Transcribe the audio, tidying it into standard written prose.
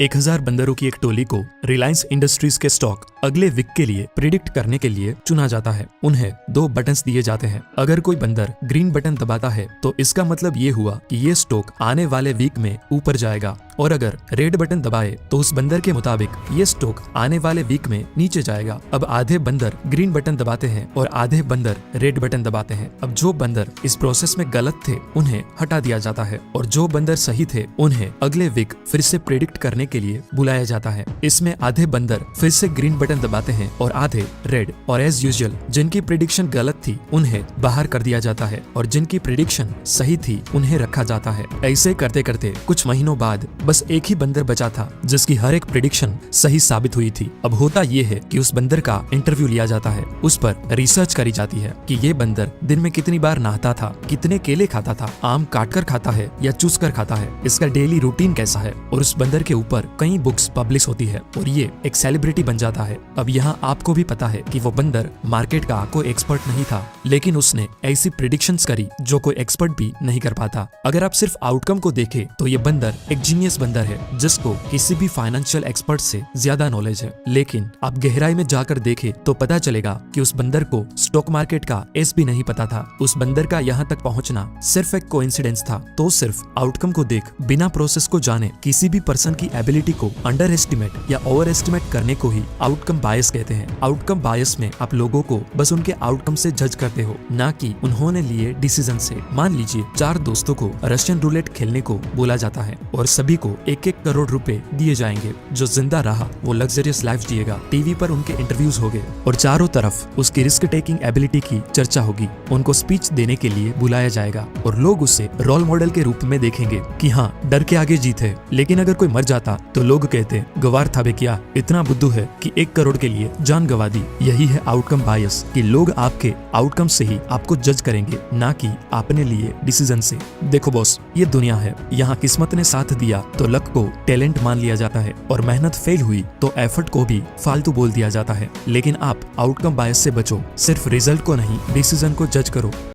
1000 बंदरों की एक टोली को रिलायंस इंडस्ट्रीज के स्टॉक अगले वीक के लिए प्रिडिक्ट करने के लिए चुना जाता है। उन्हें 2 बटन्स दिए जाते हैं। अगर कोई बंदर ग्रीन बटन दबाता है तो इसका मतलब ये हुआ कि ये स्टॉक आने वाले वीक में ऊपर जाएगा, और अगर रेड बटन दबाए तो उस बंदर के मुताबिक ये स्टॉक आने वाले वीक में नीचे जाएगा। अब आधे बंदर ग्रीन बटन दबाते हैं और आधे बंदर रेड बटन दबाते हैं। अब जो बंदर इस प्रोसेस में गलत थे उन्हें हटा दिया जाता है, और जो बंदर सही थे उन्हें अगले वीक फिर से प्रेडिक्ट करने के लिए बुलाया जाता है। इसमें आधे बंदर फिर से ग्रीन बटन दबाते हैं और आधे रेड, और एज यूजुअल जिनकी प्रेडिक्शन गलत थी उन्हें बाहर कर दिया जाता है, और जिनकी प्रेडिक्शन सही थी उन्हें रखा जाता है। ऐसे करते करते कुछ महीनों बाद बस एक ही बंदर बचा था जिसकी हर एक प्रेडिक्शन सही साबित हुई थी। अब होता ये है कि उस बंदर का इंटरव्यू लिया जाता है, उस पर रिसर्च करी जाती है कि ये बंदर दिन में कितनी बार नहाता था, कितने केले खाता था, आम काटकर खाता है या चूस कर खाता है, इसका डेली रूटीन कैसा है, और उस बंदर के ऊपर कई बुक्स पब्लिश होती है और ये एक सेलिब्रिटी बन जाता है। अब यहाँ आपको भी पता है कि वो बंदर मार्केट का कोई एक्सपर्ट नहीं था, लेकिन उसने ऐसी प्रेडिक्शंस करी जो कोई एक्सपर्ट भी नहीं कर पाता। अगर आप सिर्फ आउटकम को देखें तो ये बंदर एक जीनियस बंदर है जिसको किसी भी फाइनेंशियल एक्सपर्ट से ज्यादा नॉलेज है। लेकिन आप गहराई में जाकर देखें तो पता चलेगा कि उस बंदर को स्टॉक मार्केट का एस भी नहीं पता था। उस बंदर का यहाँ तक पहुँचना सिर्फ एक कोइंसिडेंस था। तो सिर्फ आउटकम को देख बिना प्रोसेस को जाने किसी भी पर्सन की एबिलिटी को अंडर एस्टिमेट या ओवर एस्टिमेट करने को ही आउटकम बायस कहते हैं। आउटकम बायस में आप लोगों को बस उनके आउटकम से जज करते हो, ना कि उन्होंने लिए डिसीजन से। मान लीजिए 4 दोस्तों को रशियन रूलेट खेलने को बोला जाता है और सभी को 1-1 करोड़ रुपए दिए जाएंगे। जो जिंदा रहा वो लग्जरियस लाइफ जिएगा। टीवी पर उनके इंटरव्यूज होंगे और चारों तरफ उसकी रिस्क टेकिंग एबिलिटी की चर्चा होगी। उनको स्पीच देने के लिए बुलाया जाएगा और लोग उसे रोल मॉडल के रूप में देखेंगे कि हाँ, डर के आगे जीत है। लेकिन अगर कोई मर जाता तो लोग कहते गवार था बे, क्या इतना बुद्धू है कि 1 करोड़ के लिए जान गवा दी। यही है आउटकम बायस, कि लोग आपके आउटकम से ही आपको जज करेंगे, ना कि आपने लिए डिसीजन से। देखो बॉस, ये दुनिया है, यहाँ किस्मत ने साथ दिया तो लक को टैलेंट मान लिया जाता है, और मेहनत फेल हुई तो एफर्ट को भी फालतू बोल दिया जाता है। लेकिन आप आउटकम बायस से बचो, सिर्फ रिजल्ट को नहीं डिसीजन को जज करो।